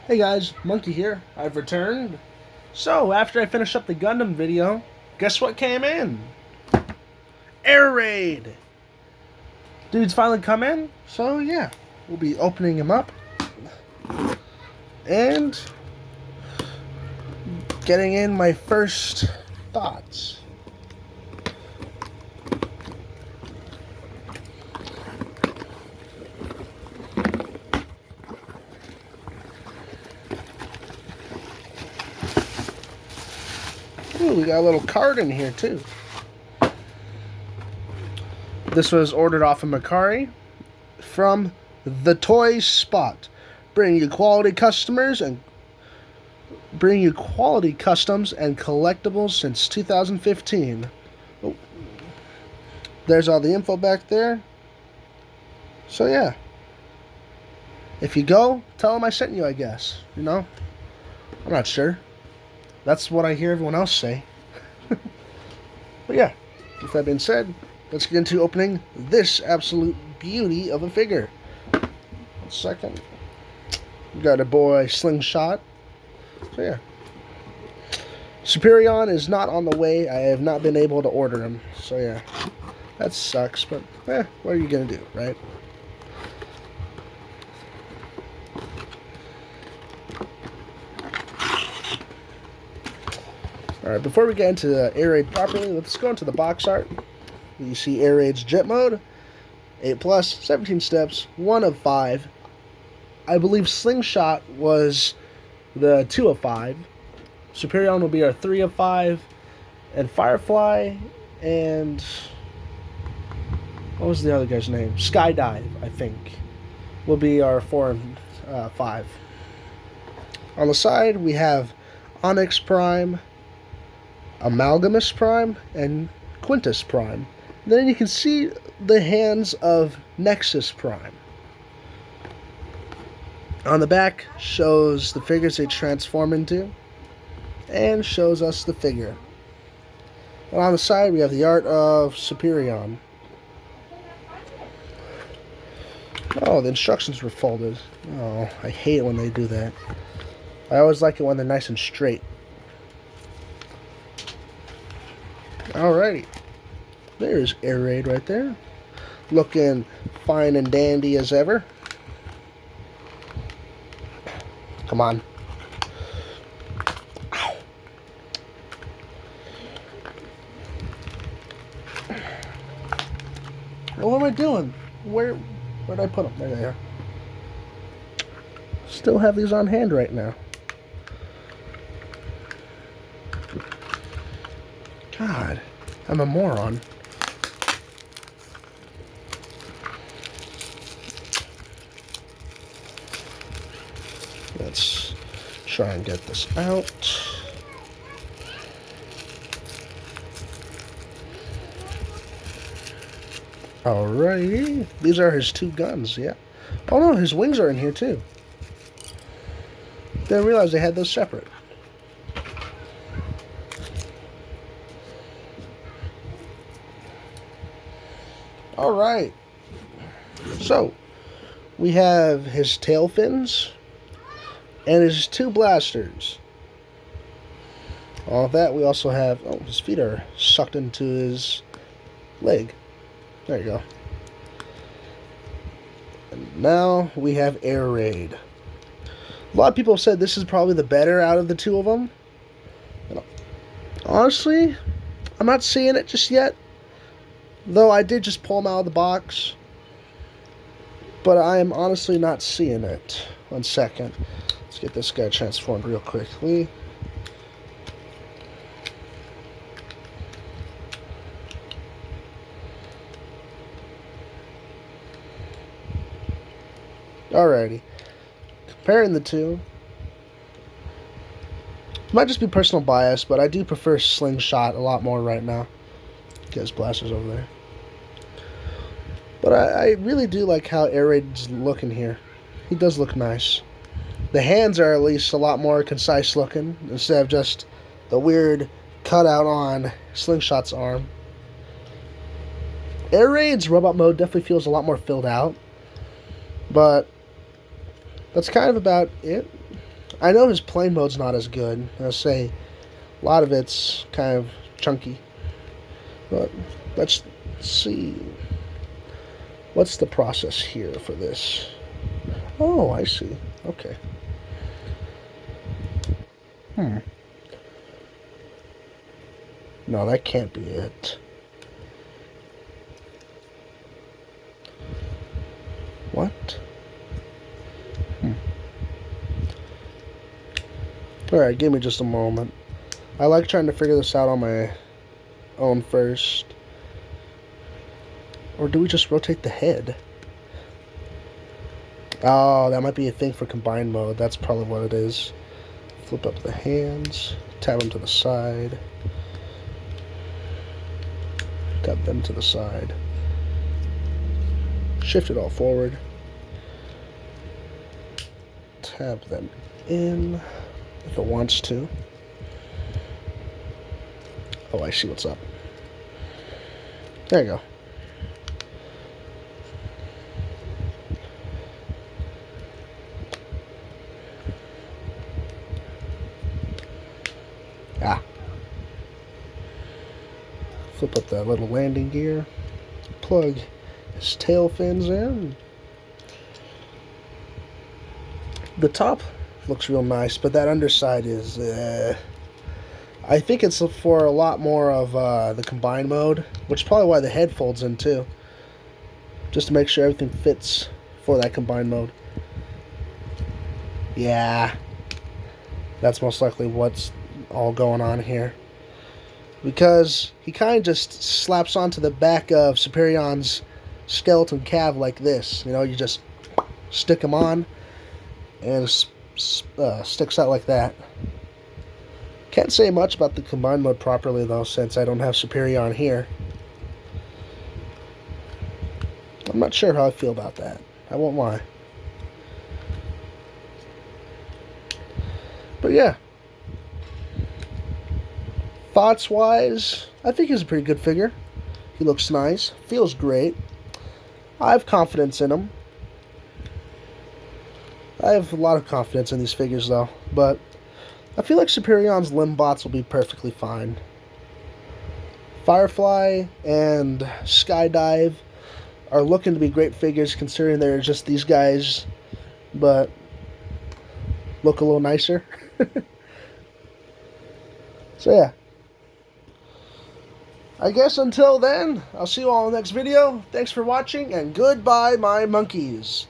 Hey guys, Monkey here. I've returned. So, after I finished up the Gundam video, guess what came in? Air Raid! Dude's finally come in, so yeah, we'll be opening him up and getting in my first thoughts. Ooh, we got a little card in here too. This was ordered off of Macari from the Toy Spot. Bring you quality customs and collectibles since 2015. Oh, there's all the info back there. So yeah, if you go, tell them I sent you, I guess. You know? I'm not sure. That's what I hear everyone else say. But yeah, with that being said, let's get into opening this absolute beauty of a figure. 1 second. We got a boy Slingshot. So yeah. Superion is not on the way. I have not been able to order him. So yeah. That sucks, but what are you gonna do, right? Alright, before we get into the Air Raid properly, let's go into the box art. You see Air Raid's Jet Mode, 8+, 17 steps, 1 of 5. I believe Slingshot was the 2 of 5. Superion will be our 3 of 5. And Firefly and... what was the other guy's name? Skydive, I think, will be our 4 and 5. On the side, we have Onyx Prime, Amalgamus Prime, and Quintus Prime. Then you can see the hands of Nexus Prime. On the back shows the figures they transform into and shows us the figure. And on the side we have the art of Superion. Oh, the instructions were folded. Oh, I hate it when they do that. I always like it when they're nice and straight. Alrighty. There's Air Raid right there. Looking fine and dandy as ever. Come on. Ow. What am I doing? Where'd I put them? There they are. Still have these on hand right now. God, I'm a moron. Let's try and get this out. Alrighty. These are his 2 guns, yeah. Oh no, his wings are in here too. Didn't realize they had those separate. Alright. So, we have his tail fins and his 2 blasters. All of that, we also have... oh, his feet are sucked into his leg. There you go. And now we have Air Raid. A lot of people have said this is probably the better out of the 2 of them. And honestly, I'm not seeing it just yet. Though I did just pull him out of the box. But I am honestly not seeing it. 1 second. Let's get this guy transformed real quickly. Alrighty. Comparing the 2. It might just be personal bias, but I do prefer Slingshot a lot more right now. Get his blasters over there. But I really do like how Air Raid's looking here. He does look nice. The hands are at least a lot more concise looking, instead of just the weird cutout on Slingshot's arm. Air Raid's robot mode definitely feels a lot more filled out. But that's kind of about it. I know his plane mode's not as good. I'll say a lot of it's kind of chunky. But let's see. What's the process here for this? Oh, I see. Okay. No, that can't be it. What? Alright, give me just a moment. I like trying to figure this out on my own first. Or do we just rotate the head? Oh, that might be a thing for combined mode. That's probably what it is. Flip up the hands, tab them to the side, tab them to the side, shift it all forward, tab them in if it wants to. Oh, I see what's up. There you go. Ah. Flip up that little landing gear. Plug his tail fins in. The top looks real nice, but that underside is... I think it's for a lot more of the combined mode, which is probably why the head folds in too. Just to make sure everything fits for that combined mode. Yeah. That's most likely what's all going on here. Because he kind of just slaps onto the back of Superion's skeleton cav like this. You know, you just stick him on and it sticks out like that. Can't say much about the combined mode properly though, since I don't have Superion here. I'm not sure how I feel about that. I won't lie. But yeah. Thoughts wise, I think he's a pretty good figure. He looks nice, feels great. I have confidence in him. I have a lot of confidence in these figures though, but I feel like Superion's limb bots will be perfectly fine. Firefly and Skydive are looking to be great figures considering they're just these guys, but look a little nicer. So yeah. I guess until then, I'll see you all in the next video. Thanks for watching, and goodbye, my monkeys.